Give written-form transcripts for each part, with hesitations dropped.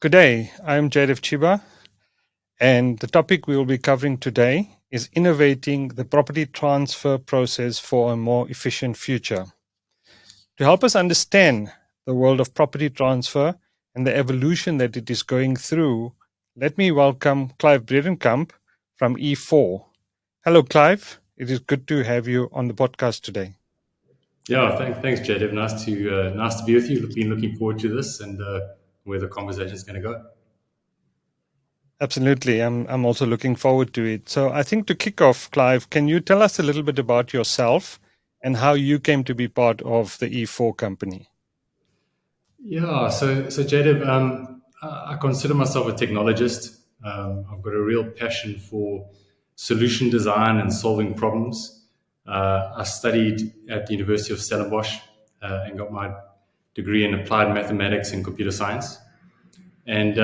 Good day. I'm Jaydev Chiba, and the topic we will be covering today is innovating the property transfer process for a more efficient future. To help us understand the world of property transfer and the evolution that it is going through, let me welcome Clive Bredenkamp from E4. Hello, Clive. It is good to have you on the podcast today. Yeah, thanks, Jaydev. Nice to be with you. Been looking forward to this and where the conversation is going to go. Absolutely. I'm also looking forward to it. So I think to kick off, Clive, can you tell us a little bit about yourself and how you came to be part of the E4 company? Yeah, so Jaydev, I consider myself a technologist. I've got a real passion for solution design and solving problems. I studied at the University of Stellenbosch and got my degree in applied mathematics and computer science. And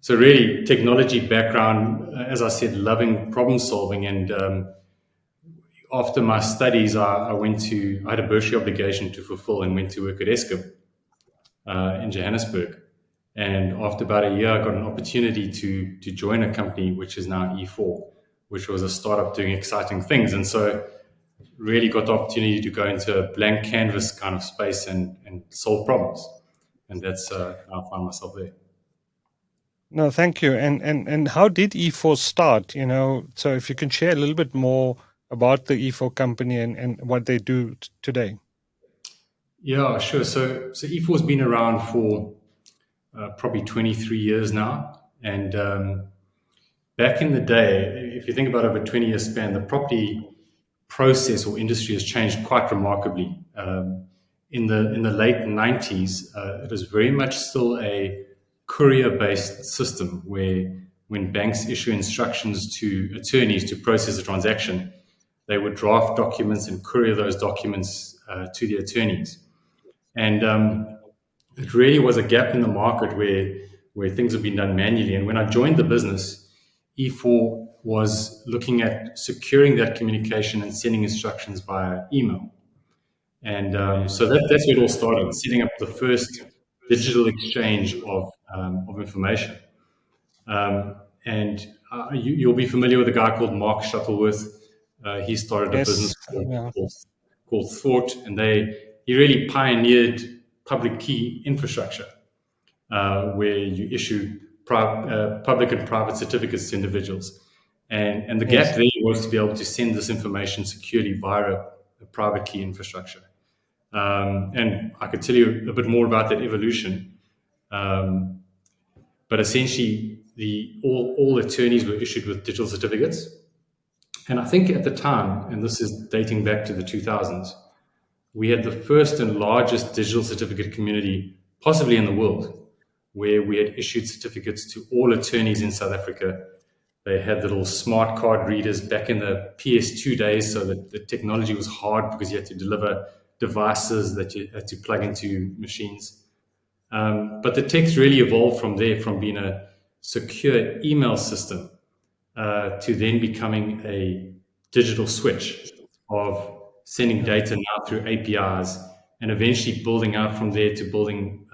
so, really, technology background, as I said, loving problem solving. And after my studies, I had a bursary obligation to fulfill and went to work at Eskom in Johannesburg. And after about a year, I got an opportunity to join a company which is now E4, which was a startup doing exciting things. And so, really got the opportunity to go into a blank canvas kind of space and solve problems. And that's how I found myself there. No, thank you. And how did E4 start? So if you can share a little bit more about the E4 company and what they do today. Yeah, sure. So E4 has been around for probably 23 years now. And back in the day, if you think about over a 20-year span, the property process or industry has changed quite remarkably. In the late 90s, it was very much still a courier-based system where when banks issue instructions to attorneys to process a transaction, they would draft documents and courier those documents to the attorneys. And it really was a gap in the market where things have been done manually. And when I joined the business, E4 was looking at securing that communication and sending instructions via email. And so that's where it all started, setting up the first digital exchange of information. And you'll be familiar with a guy called Mark Shuttleworth. He started a business Yes. Yeah. called Thought, and he really pioneered public key infrastructure, where you issue public and private certificates to individuals. And the gap Yes. there was to be able to send this information securely via a private key infrastructure. And I could tell you a bit more about that evolution. Um, but essentially, all attorneys were issued with digital certificates. And I think at the time, and this is dating back to the 2000s, we had the first and largest digital certificate community possibly in the world, where we had issued certificates to all attorneys in South Africa. They had little smart card readers back in the PS2 days, so that the technology was hard because you had to deliver devices that you had to plug into machines. But the tech's really evolved from there, from being a secure email system to then becoming a digital switch of sending Yeah. data now through APIs and eventually building out from there to building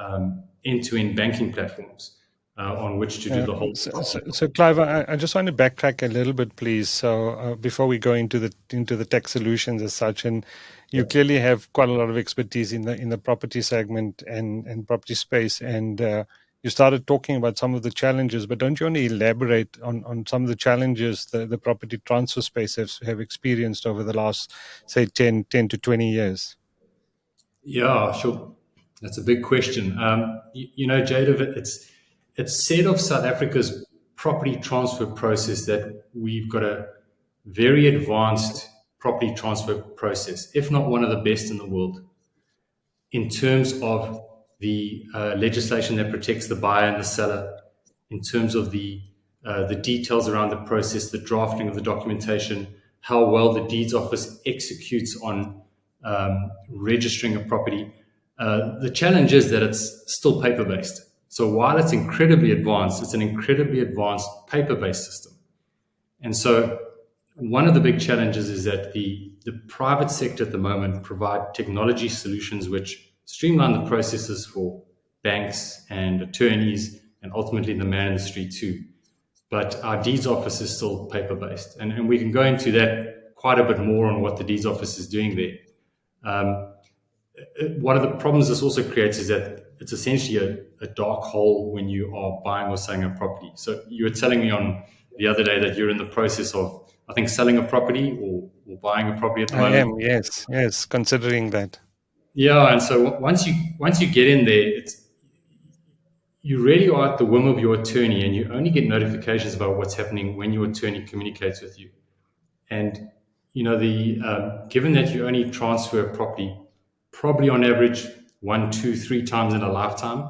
end-to-end banking platforms on which to do Yeah. the whole process. So Clive, I just want to backtrack a little bit, please. So before we go into the tech solutions as such, and you clearly have quite a lot of expertise in the property segment and property space, and you started talking about some of the challenges, but don't you want to elaborate on some of the challenges the property transfer space have experienced over the last, say, 10 to 20 years? Yeah, sure. That's a big question. Jada, it's said of South Africa's property transfer process that we've got a very advanced property transfer process, if not one of the best in the world, in terms of the legislation that protects the buyer and the seller, in terms of the details around the process, the drafting of the documentation, how well the deeds office executes on registering a property. The challenge is that it's still paper based. So while it's incredibly advanced, it's an incredibly advanced paper based system. And so one of the big challenges is that the private sector at the moment provide technology solutions which streamline the processes for banks and attorneys and ultimately the man in the street too. But our deeds office is still paper based, and we can go into that quite a bit more on what the deeds office is doing there. Um, One of the problems this also creates is that it's essentially a dark hole when you are buying or selling a property. So you were telling me on the other day that you're in the process of, I think, selling a property or buying a property at the I moment. am, yes, yes, considering that. Yeah, and so once you get in there, it's you really are at the whim of your attorney, and you only get notifications about what's happening when your attorney communicates with you. And the given that you only transfer a property probably on average one, two, three times in a lifetime,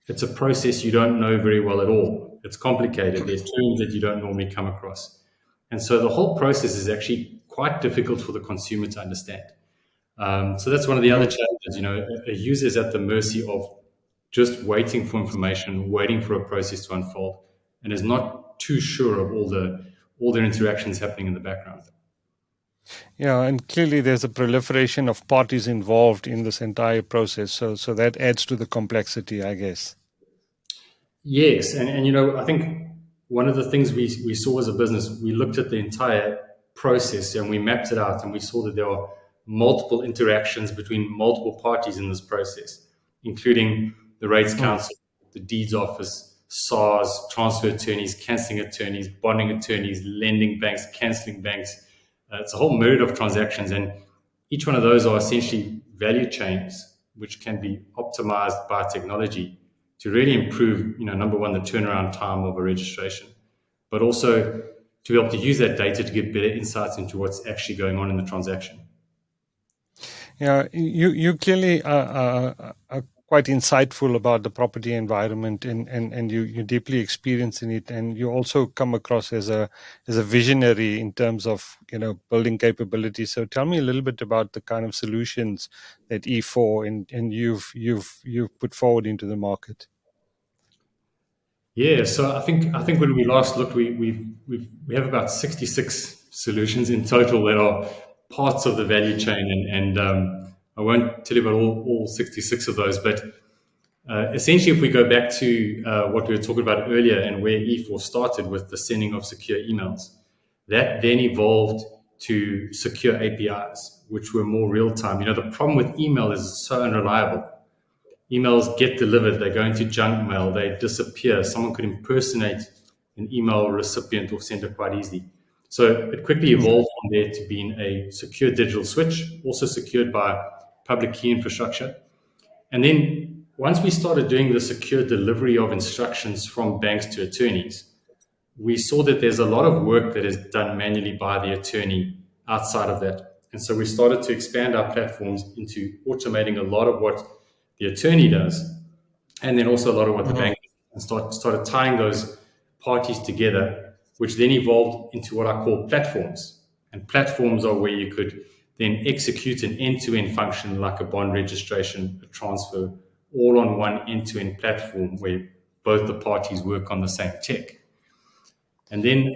it's a process you don't know very well at all. It's complicated. There's terms that you don't normally come across, and so the whole process is actually quite difficult for the consumer to understand. So that's one of the other Mhm. challenges. A user is at the mercy of just waiting for information, waiting for a process to unfold, and is not too sure of all their interactions happening in the background. Yeah, and clearly there's a proliferation of parties involved in this entire process. So that adds to the complexity, I guess. Yes, and I think one of the things we saw as a business, we looked at the entire process and we mapped it out, and we saw that there are multiple interactions between multiple parties in this process, including the rates Mm. council, the deeds office, SARS, transfer attorneys, cancelling attorneys, bonding attorneys, lending banks, cancelling banks. It's a whole myriad of transactions, and each one of those are essentially value chains which can be optimized by technology to really improve, number one, the turnaround time of a registration, but also to be able to use that data to get better insights into what's actually going on in the transaction. Yeah, you clearly are quite insightful about the property environment, and you deeply experienced in it, and you also come across as a visionary in terms of building capabilities. So tell me a little bit about the kind of solutions that E4 and you've put forward into the market. Yeah, so I think when we last looked, we have about 66 solutions in total that are parts of the value chain, and I won't tell you about all 66 of those, but essentially, if we go back to what we were talking about earlier and where E4 started with the sending of secure emails, that then evolved to secure APIs, which were more real time. The problem with email is it's so unreliable. Emails get delivered, they go into junk mail, they disappear. Someone could impersonate an email recipient or sender quite easily. So it quickly Mm. evolved from there to being a secure digital switch, also secured by public key infrastructure. And then once we started doing the secure delivery of instructions from banks to attorneys, we saw that there's a lot of work that is done manually by the attorney outside of that. And so we started to expand our platforms into automating a lot of what the attorney does, and then also a lot of what the Mhm. bank does, and started tying those parties together, which then evolved into what I call platforms. And platforms are where you could then execute an end-to-end function like a bond registration, a transfer, all on one end-to-end platform where both the parties work on the same tech. And then,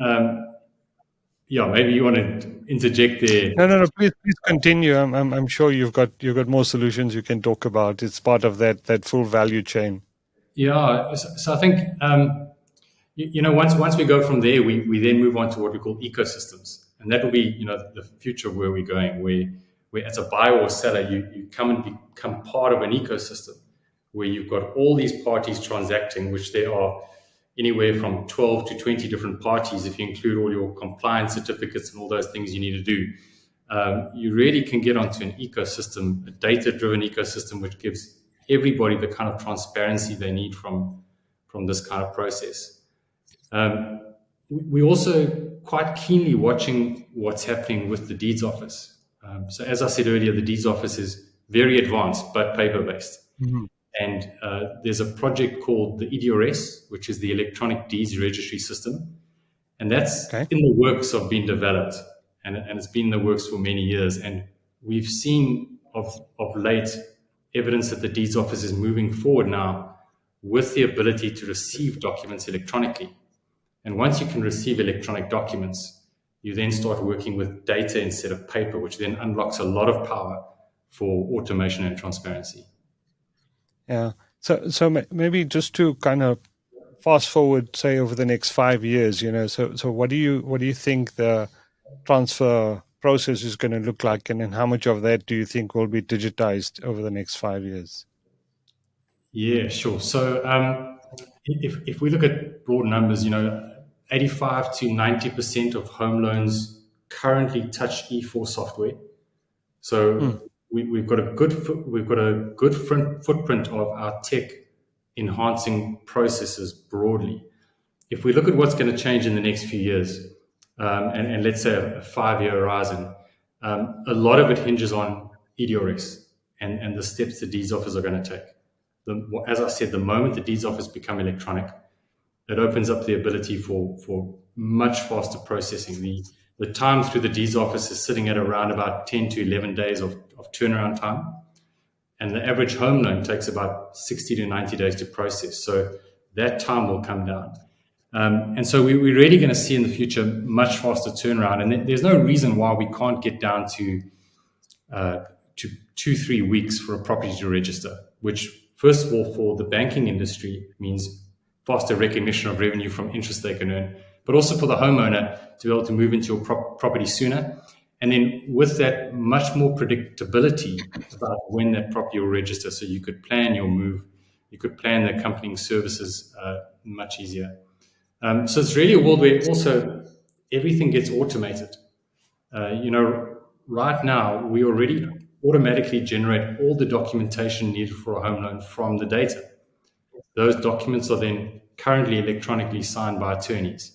yeah, maybe you want to interject there. No, no, no. Please continue. I'm sure you've got more solutions you can talk about. It's part of that full value chain. Yeah, so I think once we go from there, we then move on to what we call ecosystems, and that will be the future of where we're going. Where as a buyer or seller, you come and become part of an ecosystem where you've got all these parties transacting, which there are anywhere from 12 to 20 different parties if you include all your compliance certificates and all those things you need to do. You really can get onto an ecosystem, a data-driven ecosystem, which gives everybody the kind of transparency they need from this kind of process. We also quite keenly watching what's happening with the deeds office. So as I said earlier, the deeds office is very advanced but paper-based. Mhm. And there's a project called the EDRS, which is the Electronic Deeds Registry System, and that's Okay. in the works of being developed, and it's been in the works for many years. And we've seen of late evidence that the deeds office is moving forward now with the ability to receive documents electronically. And once you can receive electronic documents, you then start working with data instead of paper, which then unlocks a lot of power for automation and transparency. Yeah. So maybe just to kind of fast forward, say, over the next 5 years, so what do you think the transfer process is going to look like, and then how much of that do you think will be digitized over the next 5 years? Yeah, sure. So if we look at broad numbers, 85 to 90% of home loans currently touch E4 software. Mm, So we've got a good footprint of our tech enhancing processes broadly. If we look at what's going to change in the next few years, and let's say a 5-year horizon, a lot of it hinges on EDRS and the steps the deeds office are going to take. As I said, the moment the deeds office become electronic, it opens up the ability for much faster processing. The time through the deeds office is sitting at around about 10 to 11 days of turnaround time. And the average home loan takes about 60 to 90 days to process. So that time will come down. And so we're really going to see in the future much faster turnaround. And there's no reason why we can't get down to 2-3 weeks for a property to register, which, first of all, for the banking industry means faster recognition of revenue from interest they can earn, but also for the homeowner to be able to move into your property sooner. And then with that, much more predictability about when that property will register, so you could plan your move, you could plan the accompanying services much easier. So it's really a world where also everything gets automated. Right now we already automatically generate all the documentation needed for a home loan from the data. Those documents are then currently electronically signed by attorneys.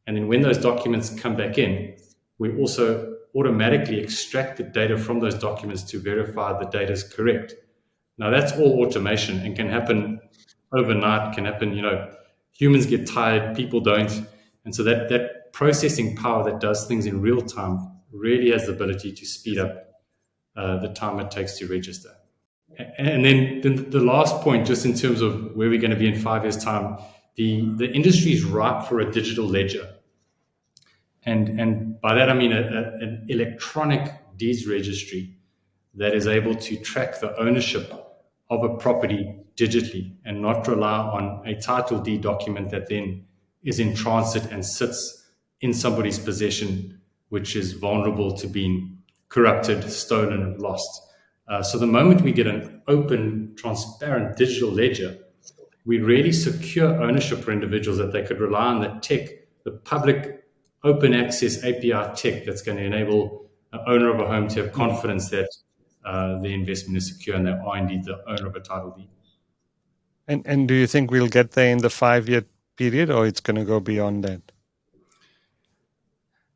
And then when those documents come back in, we also automatically extract the data from those documents to verify the data is correct. Now that's all automation and can happen overnight, can happen, humans get tired, people don't. And so that processing power that does things in real time really has the ability to speed up the time it takes to register. And then the last point, just in terms of where we're going to be in 5 years' time, the industry is ripe for a digital ledger. And by that I mean an electronic deeds registry that is able to track the ownership of a property digitally and not rely on a title deed document that then is in transit and sits in somebody's possession, which is vulnerable to being corrupted, stolen, lost. So the moment we get an open, transparent digital ledger, we really secure ownership for individuals that they could rely on the tech, the public open access API tech that's going to enable an owner of a home to have mm. confidence that the investment is secure and they are indeed the owner of a title deed. And do you think we'll get there in the 5-year period, or it's going to go beyond that?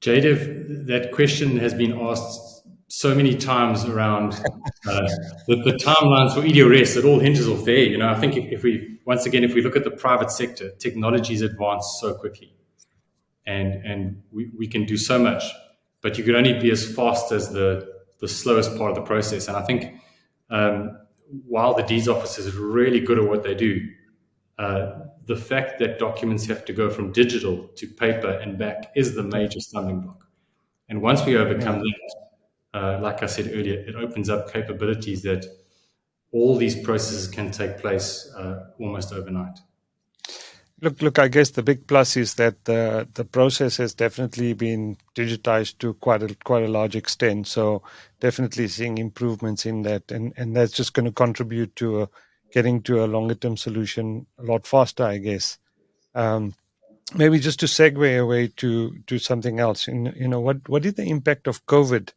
Jaydev, that question has been asked so many times around the timelines for EDRS. It all hinges off there. I think if we look at the private sector, technologies advance so quickly, and we can do so much, but you could only be as fast as the slowest part of the process. And I think while the deeds office is really good at what they do, the fact that documents have to go from digital to paper and back is the major stumbling block. And once we overcome Yeah. that, like I said earlier, it opens up capabilities that all these processes can take place almost overnight. Look. I guess the big plus is that the process has definitely been digitized to quite a large extent. So definitely seeing improvements in that, and that's just going to contribute to getting to a longer term solution a lot faster, I guess. Um, Maybe just to segue away to something else. What did the impact of COVID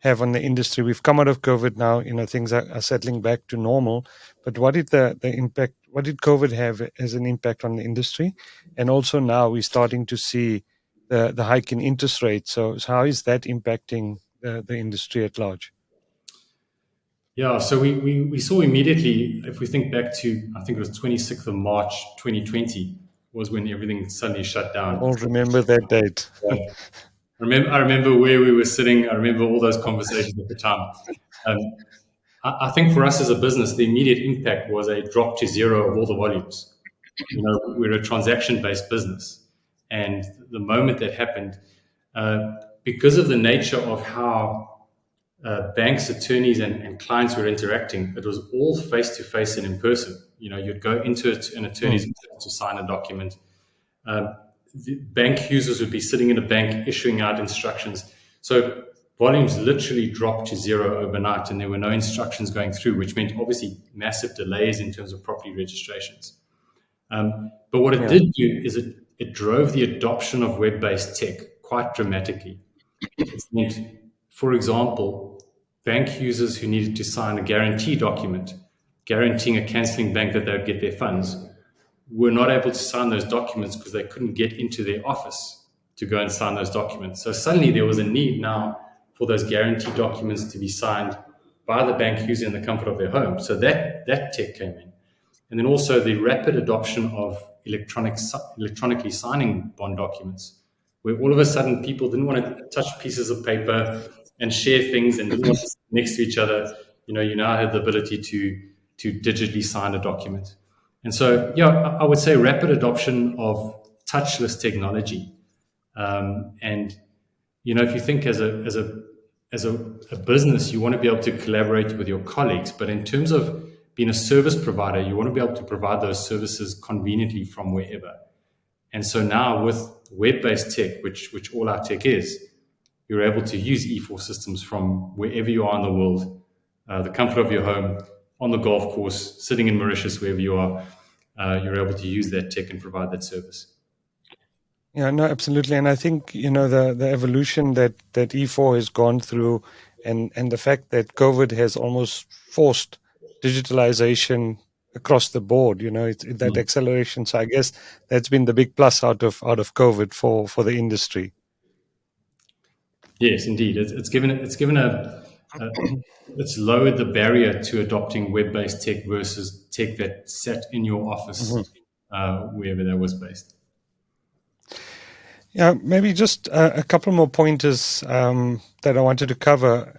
have on the industry? We've come out of COVID now. Things are settling back to normal. But what did the impact? What did COVID have as an impact on the industry? And also now we're starting to see the hike in interest rates. So how is that impacting the industry at large? Yeah, so we saw immediately, if we think back to, I think it was 26th of March 2020, was when everything suddenly shut We down. all remember that date. I remember where we were sitting. I remember all those conversations at the time. Um, I think for us as a business, the immediate impact was a drop to zero of all the volumes. We're a transaction-based business, and the moment that happened, because of the nature of how banks, attorneys, and clients were interacting, it was all face-to-face and in person. You'd go into an attorney's Mm. office to sign a document. Um, the bank users would be sitting in a bank issuing out instructions. So volumes literally dropped to zero overnight, and there were no instructions going through, which meant obviously massive delays in terms of property registrations. But what it Yeah. did do is it drove the adoption of web based tech quite dramatically. It meant, for example, bank users who needed to sign a guarantee document guaranteeing a cancelling bank that they would get their funds were not able to sign those documents because they couldn't get into their office to go and sign those documents. So suddenly there was a need now for those guarantee documents to be signed by the bank user in the comfort of their home. So that tech came in. And then also the rapid adoption of electronically signing bond documents, where all of a sudden people didn't want to touch pieces of paper and share things and didn't want to sit next to each other. You now have the ability to digitally sign a document. And so, yeah, I would say rapid adoption of touchless technology. And if you think as a business, you want to be able to collaborate with your colleagues, but in terms of being a service provider, you want to be able to provide those services conveniently from wherever. And so now with web-based tech, which all our tech is, you're able to use E4 systems from wherever you are in the world, the comfort of your home, on the golf course, sitting in Mauritius, wherever you are. You're able to use that tech and provide that service. Yeah, no, absolutely. And I think, the evolution that E4 has gone through, and the fact that COVID has almost forced digitalization across the board, that Mm. acceleration. So I guess that's been the big plus out of COVID for the industry. Yes, indeed. A it's lowered the barrier to adopting web-based tech versus tech that sat in your office, Mhm. wherever that was based. Yeah, maybe just a couple more pointers that I wanted to cover.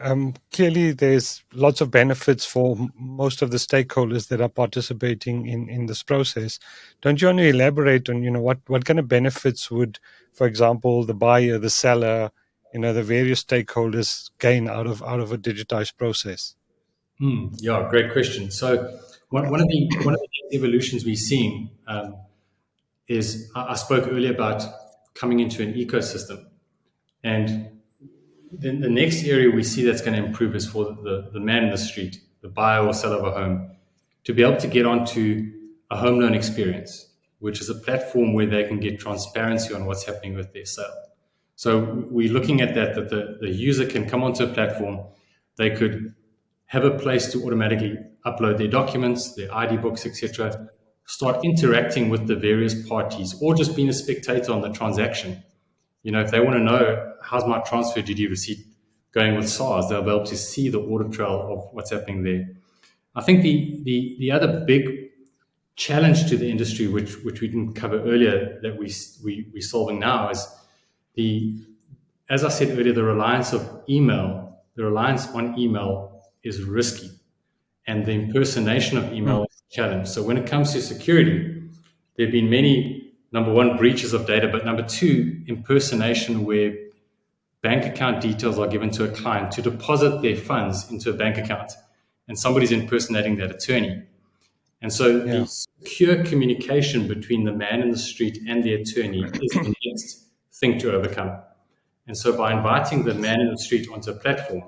Clearly, there's lots of benefits for most of the stakeholders that are participating in this process. Don't you want to elaborate on, what kind of benefits would, for example, the buyer, the seller, the various stakeholders gain out of a digitized process? Yeah, great question. So one of the evolutions we're seeing is I spoke earlier about coming into an ecosystem, and then the next area we see that's going to improve is for the man in the street, the buyer or seller of a home, to be able to get onto a home loan experience, which is a platform where they can get transparency on what's happening with their sale. So we're looking at that the user can come onto a platform, they could have a place to automatically upload their documents, their ID books, etc., start interacting with the various parties, or just being a spectator on the transaction. If they want to know how's my transfer duty receipt going with SARS, they'll be able to see the audit trail of what's happening there. I think the other big challenge to the industry, which we didn't cover earlier, that we're solving now is the as I said earlier, the reliance on email is risky, and the impersonation of Mm. email is a challenge. So when it comes to security, there have been many, number one, breaches of data, but number two, impersonation where bank account details are given to a client to deposit their funds into a bank account, and somebody's impersonating that attorney. And so the Yeah. secure communication between the man in the street and the attorney is the next thing to overcome. And so by inviting the man in the street onto a platform,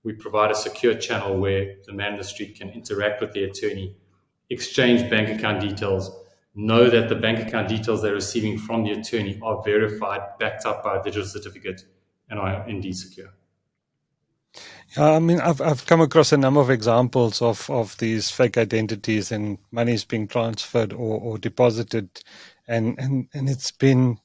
we provide a secure channel where the man in the street can interact with the attorney, exchange bank account details, know that the bank account details they're receiving from the attorney are verified, backed up by a digital certificate, and are indeed secure. I mean, I've come across a number of examples of these fake identities and monies being transferred or deposited, and it's been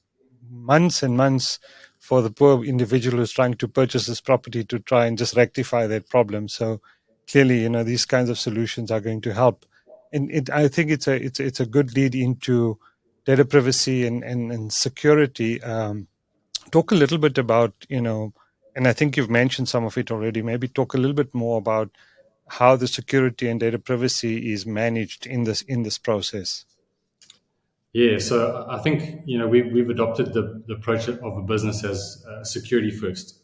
months and months for the poor individual who's trying to purchase this property to try and just rectify that problem. So clearly, these kinds of solutions are going to help, and I think it's a good lead into data privacy and security. Talk a little bit about, and I think you've mentioned some of it already. Maybe talk a little bit more about how the security and data privacy is managed in this process. Yeah, so I think we've adopted the approach of a business as security first.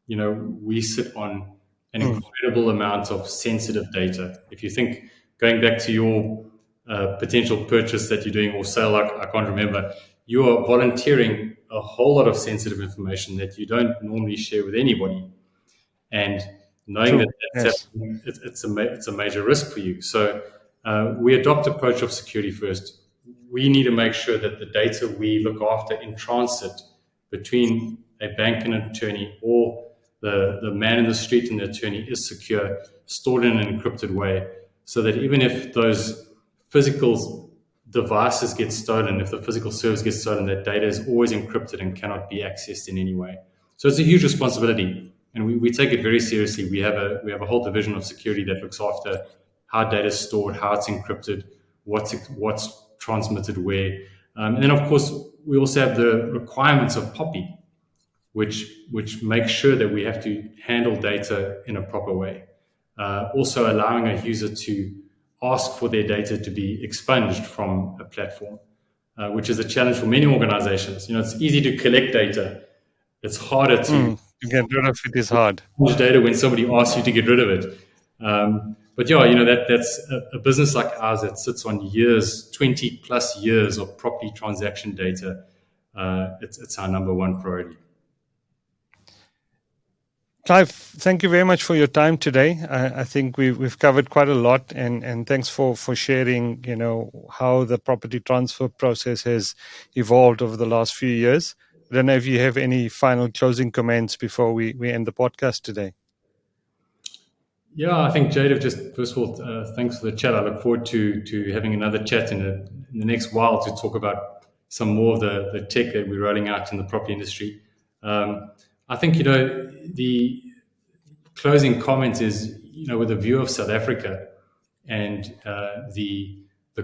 We sit on an Mm. incredible amount of sensitive data. If you think going back to your potential purchase that you're doing or sale, I can't remember, you are volunteering a whole lot of sensitive information that you don't normally share with anybody. And knowing that True. that's Yes. happening, it's a major risk for you. So we adopt approach of security first. We need to make sure that the data we look after in transit between a bank and an attorney, or the man in the street and the attorney, is secure, stored in an encrypted way, so that even if those physical devices get stolen, if the physical service gets stolen, that data is always encrypted and cannot be accessed in any way. So it's a huge responsibility, and we take it very seriously. We have a whole division of security that looks after how data is stored, how it's encrypted, what's transmitted where, and then of course we also have the requirements of POPI, which makes sure that we have to handle data in a proper way. Also allowing a user to ask for their data to be expunged from a platform, which is a challenge for many organizations. It's easy to collect data. It's harder to To get rid of it is hard. expunge data when somebody asks you to get rid of it. But yeah, that's a business like ours that sits on years, 20 plus years of property transaction data. It's our number one priority. Clive, thank you very much for your time today. I think we've covered quite a lot, and thanks for sharing. How the property transfer process has evolved over the last few years. I don't know if you have any final closing comments before we end the podcast today. Yeah, I think Jaydev, just first of all, thanks for the chat. I look forward to having another chat in the next while to talk about some more of the tech that we're rolling out in the property industry. I think the closing comment is, with a view of South Africa and the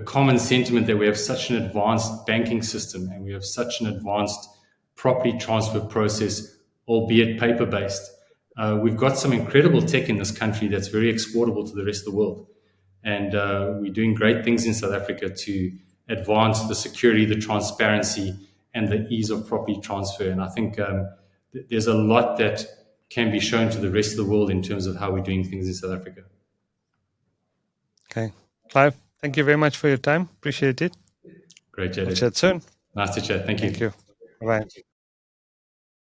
common sentiment that we have such an advanced banking system and we have such an advanced property transfer process, albeit paper based. We've got some incredible tech in this country that's very exportable to the rest of the world. And we're doing great things in South Africa to advance the security, the transparency, and the ease of property transfer. And I think there's a lot that can be shown to the rest of the world in terms of how we're doing things in South Africa. Okay, Clive, thank you very much for your time. Appreciate it. Great, We'll Jaydev. chat soon. Nice to chat. Thank Thank you. you. Bye.